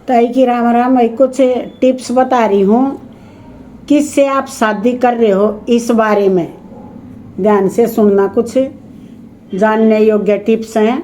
ताई की राम राम। मैं कुछ टिप्स बता रही हूँ, किससे आप शादी कर रहे हो इस बारे में ध्यान से सुनना। कुछ जानने योग्य टिप्स हैं।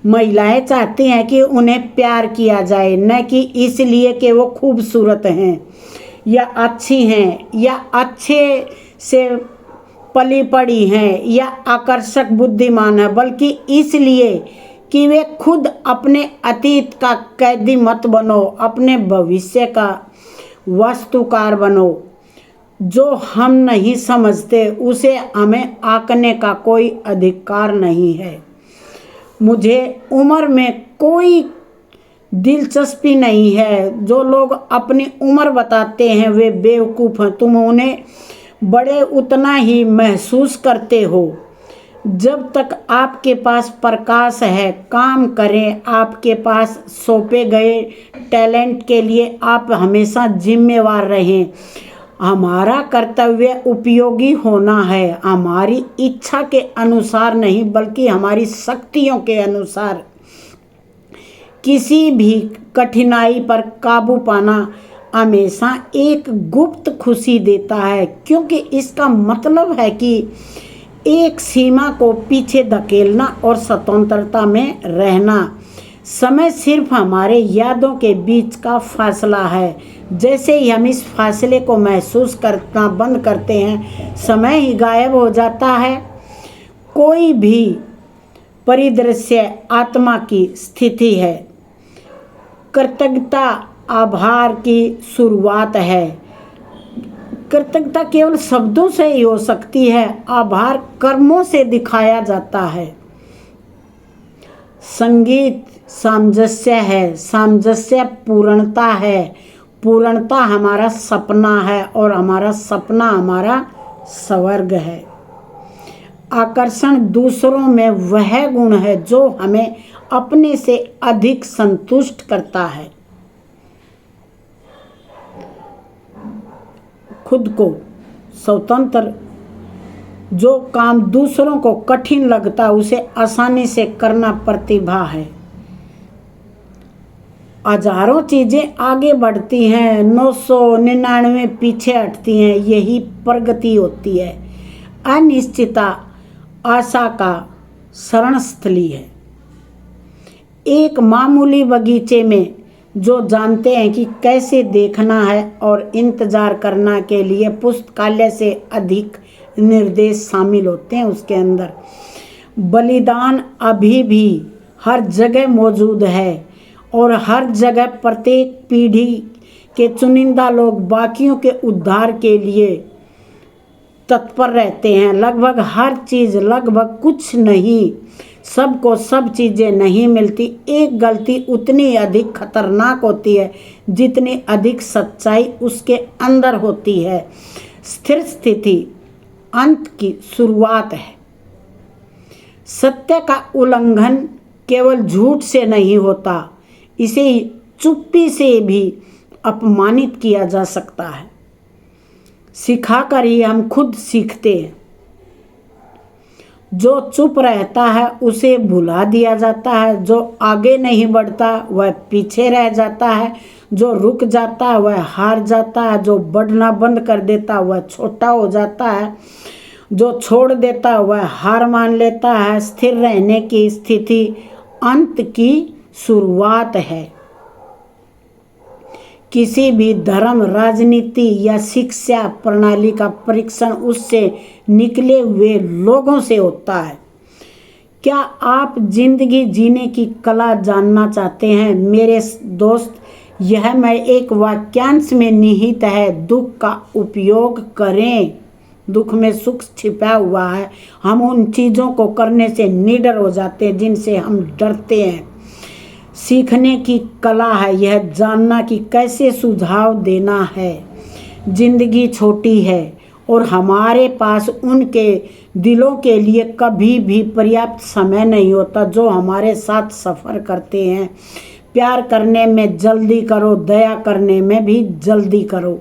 महिलाएं चाहती हैं कि उन्हें प्यार किया जाए, न कि इसलिए कि वो खूबसूरत हैं या अच्छी हैं या अच्छे से पली पड़ी हैं या आकर्षक बुद्धिमान है, बल्कि इसलिए कि वे खुद अपने अतीत का कैदी मत बनो, अपने भविष्य का वास्तुकार बनो। जो हम नहीं समझते उसे हमें आंकने का कोई अधिकार नहीं है। मुझे उम्र में कोई दिलचस्पी नहीं है। जो लोग अपनी उम्र बताते हैं वे बेवकूफ़ हैं। तुम उन्हें बड़े उतना ही महसूस करते हो। जब तक आपके पास प्रकाश है, काम करें। आपके पास सौंपे गए टैलेंट के लिए आप हमेशा जिम्मेवार रहें। हमारा कर्तव्य उपयोगी होना है, हमारी इच्छा के अनुसार नहीं बल्कि हमारी शक्तियों के अनुसार। किसी भी कठिनाई पर काबू पाना हमेशा एक गुप्त खुशी देता है, क्योंकि इसका मतलब है कि एक सीमा को पीछे धकेलना और स्वतंत्रता में रहना। समय सिर्फ हमारे यादों के बीच का फासला है। जैसे ही हम इस फासले को महसूस करना बंद करते हैं, समय ही गायब हो जाता है। कोई भी परिदृश्य आत्मा की स्थिति है। कृतज्ञता आभार की शुरुआत है। कृतज्ञता केवल शब्दों से ही हो सकती है, आभार कर्मों से दिखाया जाता है। संगीत सामंजस्य है, सामंजस्य पूर्णता है, पूर्णता हमारा सपना है और हमारा सपना हमारा स्वर्ग है। आकर्षण दूसरों में वह गुण है जो हमें अपने से अधिक संतुष्ट करता है। खुद को स्वतंत्र, जो काम दूसरों को कठिन लगता उसे आसानी से करना प्रतिभा है। हजारों चीजें आगे बढ़ती हैं, 999 पीछे हटती हैं, यही प्रगति होती है। अनिश्चितता आशा का शरणस्थली है। एक मामूली बगीचे में जो जानते हैं कि कैसे देखना है और इंतजार करना के लिए पुस्तकालय से अधिक निर्देश शामिल होते हैं। उसके अंदर बलिदान अभी भी हर जगह मौजूद है और हर जगह प्रत्येक पीढ़ी के चुनिंदा लोग बाकियों के उद्धार के लिए तत्पर रहते हैं। लगभग हर चीज़, लगभग कुछ नहीं, सबको सब चीज़ें नहीं मिलती। एक गलती उतनी अधिक खतरनाक होती है जितनी अधिक सच्चाई उसके अंदर होती है। स्थिर स्थिति अंत की शुरुआत है। सत्य का उल्लंघन केवल झूठ से नहीं होता, इसे चुप्पी से भी अपमानित किया जा सकता है। सिखाकर ही हम खुद सीखते हैं। जो चुप रहता है उसे भुला दिया जाता है, जो आगे नहीं बढ़ता वह पीछे रह जाता है, जो रुक जाता है वह हार जाता है, जो बढ़ना बंद कर देता वह छोटा हो जाता है, जो छोड़ देता वह हार मान लेता है। स्थिर रहने की स्थिति अंत की शुरुआत है। किसी भी धर्म, राजनीति या शिक्षा प्रणाली का परीक्षण उससे निकले हुए लोगों से होता है। क्या आप जिंदगी जीने की कला जानना चाहते हैं मेरे दोस्त? यह मैं एक वाक्यांश में निहित है। दुख का उपयोग करें। दुख में सुख छिपा हुआ है। हम उन चीज़ों को करने से निडर हो जाते हैं जिनसे हम डरते हैं। सीखने की कला है यह जानना कि कैसे सुझाव देना है। जिंदगी छोटी है और हमारे पास उनके दिलों के लिए कभी भी पर्याप्त समय नहीं होता जो हमारे साथ सफ़र करते हैं। प्यार करने में जल्दी करो, दया करने में भी जल्दी करो।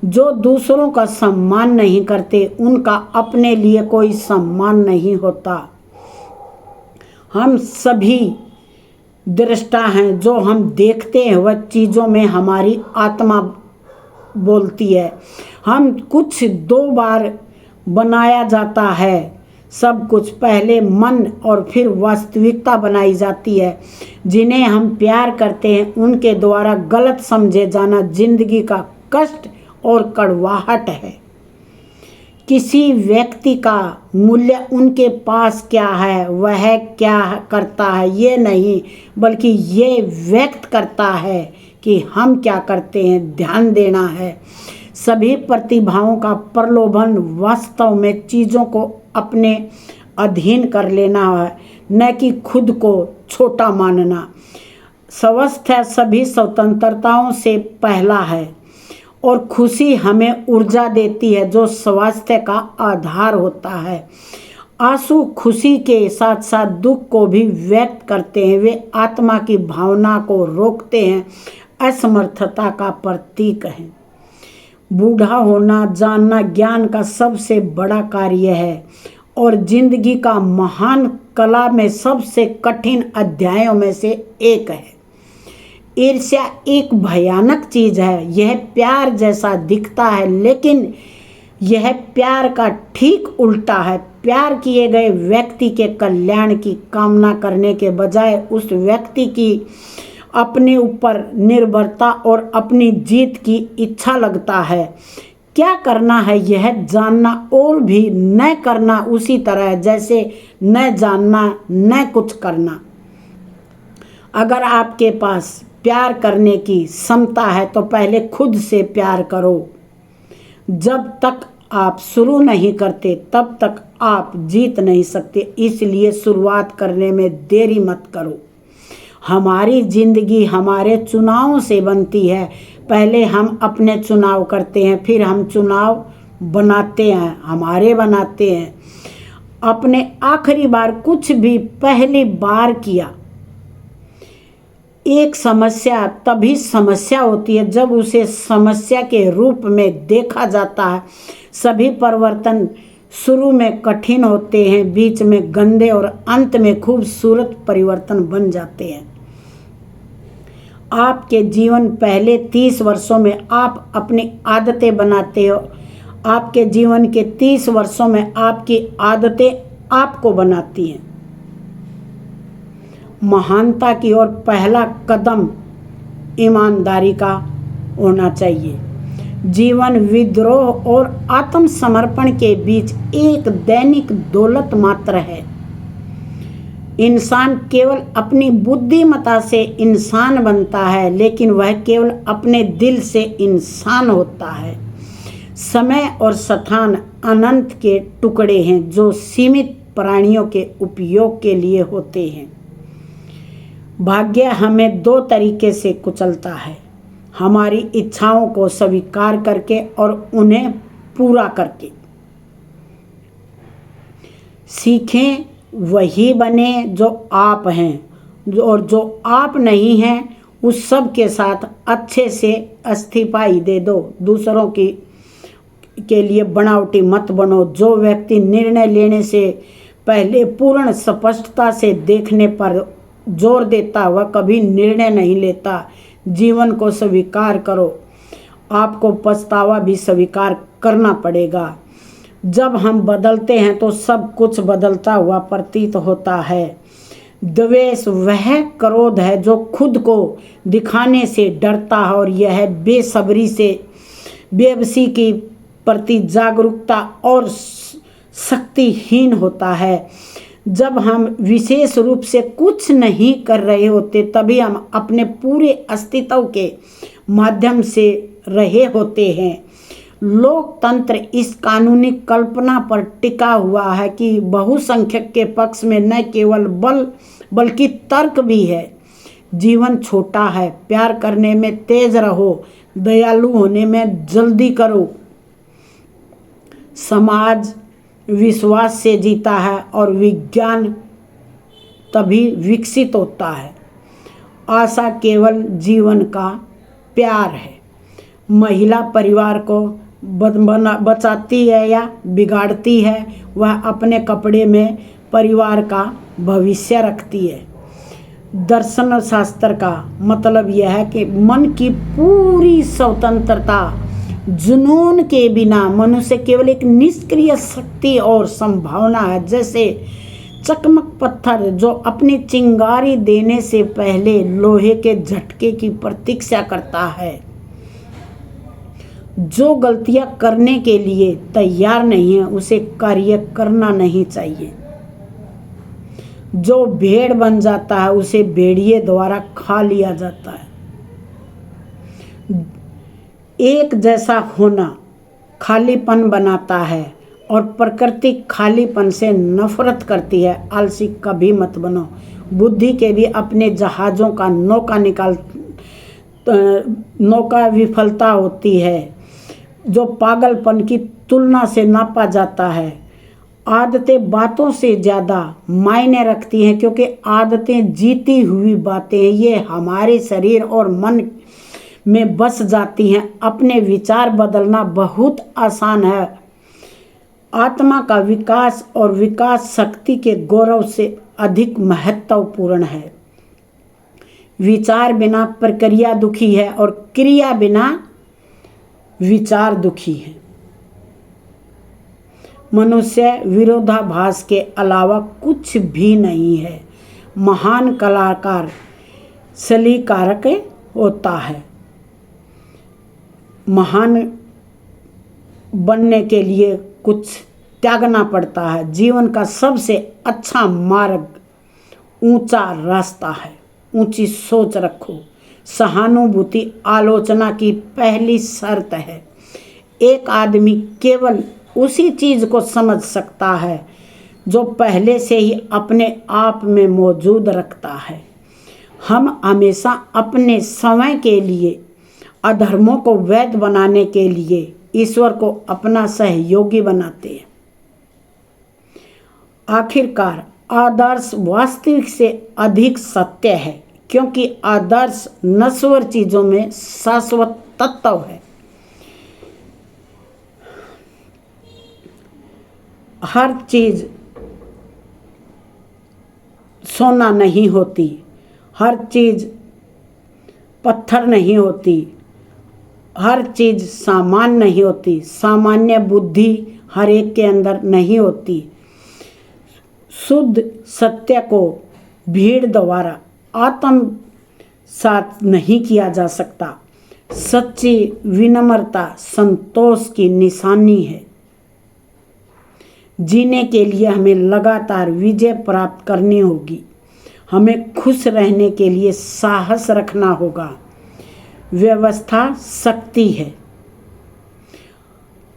जो दूसरों का सम्मान नहीं करते उनका अपने लिए कोई सम्मान नहीं होता। हम सभी दृष्टा हैं। जो हम देखते हैं वह चीज़ों में हमारी आत्मा बोलती है। हम कुछ 2 बार बनाया जाता है। सब कुछ पहले मन और फिर वास्तविकता बनाई जाती है। जिन्हें हम प्यार करते हैं उनके द्वारा गलत समझे जाना जिंदगी का कष्ट और कड़वाहट है। किसी व्यक्ति का मूल्य उनके पास क्या है, वह क्या करता है, ये नहीं, बल्कि ये व्यक्त करता है कि हम क्या करते हैं। ध्यान देना है। सभी प्रतिभाओं का प्रलोभन वास्तव में चीज़ों को अपने अधीन कर लेना है, न कि खुद को छोटा मानना। स्वास्थ्य सभी स्वतंत्रताओं से पहला है और खुशी हमें ऊर्जा देती है जो स्वास्थ्य का आधार होता है। आंसू खुशी के साथ साथ दुख को भी व्यक्त करते हैं। वे आत्मा की भावना को रोकते हैं, असमर्थता का प्रतीक है। बूढ़ा होना जानना ज्ञान का सबसे बड़ा कार्य है और जिंदगी का महान कला में सबसे कठिन अध्यायों में से एक है। ईर्ष्या एक भयानक चीज है। यह प्यार जैसा दिखता है, लेकिन यह प्यार का ठीक उल्टा है। प्यार किए गए व्यक्ति के कल्याण की कामना करने के बजाय उस व्यक्ति की अपने ऊपर निर्भरता और अपनी जीत की इच्छा लगता है। क्या करना है यह जानना और भी न करना उसी तरह जैसे न जानना न कुछ करना। अगर आपके पास प्यार करने की क्षमता है तो पहले खुद से प्यार करो। जब तक आप शुरू नहीं करते तब तक आप जीत नहीं सकते। इसलिए शुरुआत करने में देरी मत करो। हमारी जिंदगी हमारे चुनावों से बनती है। पहले हम अपने चुनाव करते हैं, फिर हम चुनाव बनाते हैं, हमारे बनाते हैं। अपने आखिरी बार कुछ भी पहली बार किया। एक समस्या तभी समस्या होती है जब उसे समस्या के रूप में देखा जाता है। सभी परिवर्तन शुरू में कठिन होते हैं, बीच में गंदे और अंत में खूबसूरत परिवर्तन बन जाते हैं। आपके जीवन पहले 30 वर्षों में आप अपनी आदतें बनाते हो। आपके जीवन के 30 वर्षों में आपकी आदतें आपको बनाती हैं। महानता की ओर पहला कदम ईमानदारी का होना चाहिए। जीवन विद्रोह और आत्मसमर्पण के बीच एक दैनिक दौलत मात्र है। इंसान केवल अपनी बुद्धिमत्ता से इंसान बनता है, लेकिन वह केवल अपने दिल से इंसान होता है। समय और स्थान अनंत के टुकड़े हैं जो सीमित प्राणियों के उपयोग के लिए होते हैं। भाग्य हमें 2 तरीके से कुचलता है, हमारी इच्छाओं को स्वीकार करके और उन्हें पूरा करके। सीखें वही बने जो आप हैं, और जो आप नहीं हैं उस सब के साथ अच्छे से इस्तीफाई दे दो। दूसरों के लिए बनावटी मत बनो। जो व्यक्ति निर्णय लेने से पहले पूर्ण स्पष्टता से देखने पर जोर देता वह कभी निर्णय नहीं लेता। जीवन को स्वीकार करो, आपको पछतावा भी स्वीकार करना पड़ेगा। जब हम बदलते हैं तो सब कुछ बदलता हुआ प्रतीत होता है। द्वेष वह क्रोध है जो खुद को दिखाने से डरता है, और यह बेसब्री से बेबसी की प्रति जागरूकता और शक्तिहीन होता है। जब हम विशेष रूप से कुछ नहीं कर रहे होते तभी हम अपने पूरे अस्तित्व के माध्यम से रहे होते हैं। लोकतंत्र इस कानूनी कल्पना पर टिका हुआ है कि बहुसंख्यक के पक्ष में न केवल बल बल्कि तर्क भी है। जीवन छोटा है, प्यार करने में तेज रहो, दयालु होने में जल्दी करो। समाज विश्वास से जीता है और विज्ञान तभी विकसित होता है। आशा केवल जीवन का प्यार है। महिला परिवार को बचाती है या बिगाड़ती है, वह अपने कपड़े में परिवार का भविष्य रखती है। दर्शन शास्त्र का मतलब यह है कि मन की पूरी स्वतंत्रता, जुनून के बिना मनुष्य केवल एक निष्क्रिय शक्ति और संभावना है, जैसे चकमक पत्थर जो अपनी चिंगारी देने से पहले लोहे के झटके की प्रतीक्षा करता है। जो गलतियां करने के लिए तैयार नहीं है उसे कार्य करना नहीं चाहिए। जो भेड़ बन जाता है उसे भेड़िए द्वारा खा लिया जाता है। एक जैसा होना खालीपन बनाता है और प्रकृति खालीपन से नफरत करती है। आलसी कभी मत बनो। बुद्धि के भी अपने जहाज़ों का नौका विफलता होती है जो पागलपन की तुलना से नापा जाता है। आदतें बातों से ज़्यादा मायने रखती हैं, क्योंकि आदतें जीती हुई बातें हैं। ये हमारे शरीर और मन में बस जाती हैं। अपने विचार बदलना बहुत आसान है। आत्मा का विकास और विकास शक्ति के गौरव से अधिक महत्वपूर्ण है। विचार बिना प्रक्रिया दुखी है और क्रिया बिना विचार दुखी है। मनुष्य विरोधाभास के अलावा कुछ भी नहीं है। महान कलाकार सलीकारक होता है। महान बनने के लिए कुछ त्यागना पड़ता है। जीवन का सबसे अच्छा मार्ग ऊंचा रास्ता है। ऊंची सोच रखो। सहानुभूति आलोचना की पहली शर्त है। एक आदमी केवल उसी चीज़ को समझ सकता है जो पहले से ही अपने आप में मौजूद रखता है। हम हमेशा अपने समय के लिए अधर्मों को वैध बनाने के लिए ईश्वर को अपना सहयोगी बनाते हैं। आखिरकार आदर्श वास्तविक से अधिक सत्य है, क्योंकि आदर्श नश्वर चीज़ों में शाश्वत तत्व है। हर चीज़ सोना नहीं होती, हर चीज़ पत्थर नहीं होती, हर चीज़ सामान्य नहीं होती, सामान्य बुद्धि हर एक के अंदर नहीं होती। शुद्ध सत्य को भीड़ द्वारा आत्मसात नहीं किया जा सकता। सच्ची विनम्रता संतोष की निशानी है। जीने के लिए हमें लगातार विजय प्राप्त करनी होगी। हमें खुश रहने के लिए साहस रखना होगा। व्यवस्था शक्ति है।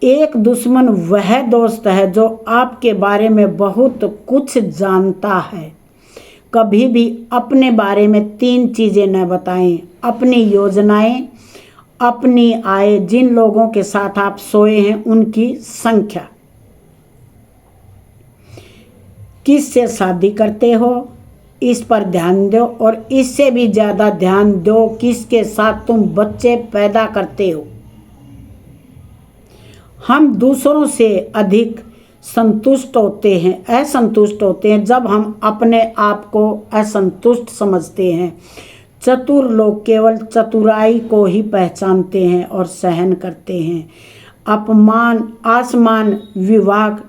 एक दुश्मन वह दोस्त है जो आपके बारे में बहुत कुछ जानता है। कभी भी अपने बारे में 3 चीज़ें न बताएं: अपनी योजनाएं, अपनी आय, जिन लोगों के साथ आप सोए हैं उनकी संख्या, किससे शादी करते हो इस पर ध्यान दो, और इससे भी ज़्यादा ध्यान दो किसके साथ तुम बच्चे पैदा करते हो। हम दूसरों से अधिक असंतुष्ट होते हैं जब हम अपने आप को असंतुष्ट समझते हैं। चतुर लोग केवल चतुराई को ही पहचानते हैं और सहन करते हैं। अपमान आसमान विभाग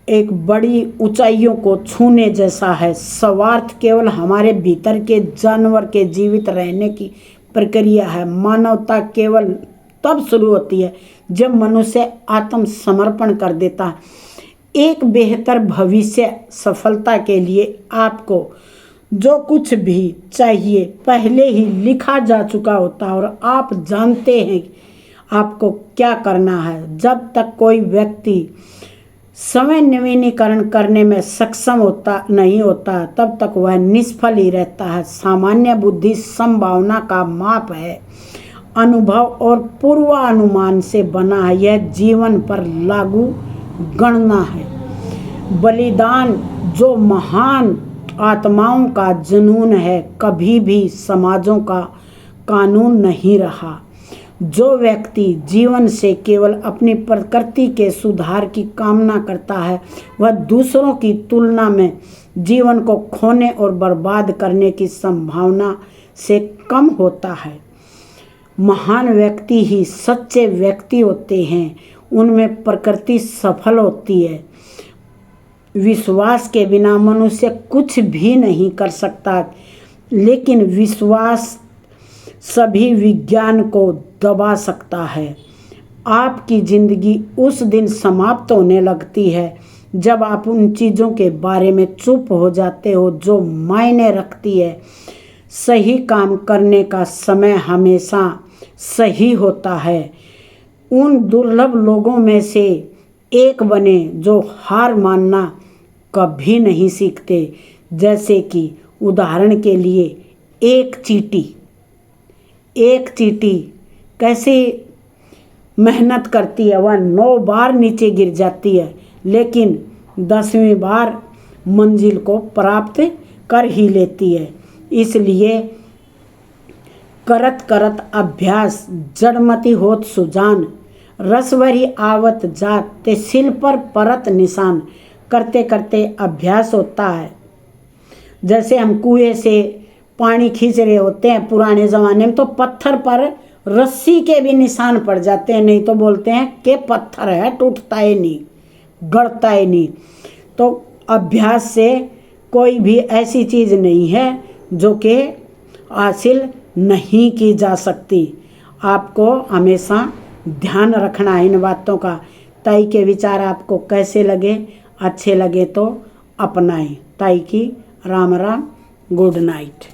एक बड़ी ऊंचाइयों को छूने जैसा है। स्वार्थ केवल हमारे भीतर के जानवर के जीवित रहने की प्रक्रिया है। मानवता केवल तब शुरू होती है जब मनुष्य आत्मसमर्पण कर देता है। एक बेहतर भविष्य सफलता के लिए आपको जो कुछ भी चाहिए पहले ही लिखा जा चुका होता है और आप जानते हैं आपको क्या करना है। जब तक कोई व्यक्ति समय नवीनीकरण करने में सक्षम नहीं होता तब तक वह निष्फल ही रहता है। सामान्य बुद्धि संभावना का माप है, अनुभव और पूर्वानुमान से बना है। यह जीवन पर लागू गणना है। बलिदान जो महान आत्माओं का जुनून है कभी भी समाजों का कानून नहीं रहा। जो व्यक्ति जीवन से केवल अपनी प्रकृति के सुधार की कामना करता है वह दूसरों की तुलना में जीवन को खोने और बर्बाद करने की संभावना से कम होता है। महान व्यक्ति ही सच्चे व्यक्ति होते हैं, उनमें प्रकृति सफल होती है। विश्वास के बिना मनुष्य कुछ भी नहीं कर सकता, लेकिन विश्वास सभी विज्ञान को दबा सकता है। आपकी ज़िंदगी उस दिन समाप्त होने लगती है जब आप उन चीज़ों के बारे में चुप हो जाते हो जो मायने रखती है। सही काम करने का समय हमेशा सही होता है। उन दुर्लभ लोगों में से एक बने जो हार मानना कभी नहीं सीखते। जैसे कि उदाहरण के लिए एक चींटी कैसे मेहनत करती है, वह 9 बार नीचे गिर जाती है, लेकिन 10वीं बार मंजिल को प्राप्त कर ही लेती है। इसलिए करत करत अभ्यास जड़मति होत सुजान, रसवरी आवत जात ते सिल पर परत निशान। करते करते अभ्यास होता है। जैसे हम कुएं से पानी खींच रहे होते हैं पुराने ज़माने में, तो पत्थर पर रस्सी के भी निशान पड़ जाते हैं, नहीं तो बोलते हैं कि पत्थर है, टूटता ही नहीं, गड़ता ही नहीं। तो अभ्यास से कोई भी ऐसी चीज़ नहीं है जो कि हासिल नहीं की जा सकती। आपको हमेशा ध्यान रखना है इन बातों का। ताई के विचार आपको कैसे लगे, अच्छे लगे तो अपनाएं। ताई की राम राम, गुड नाइट।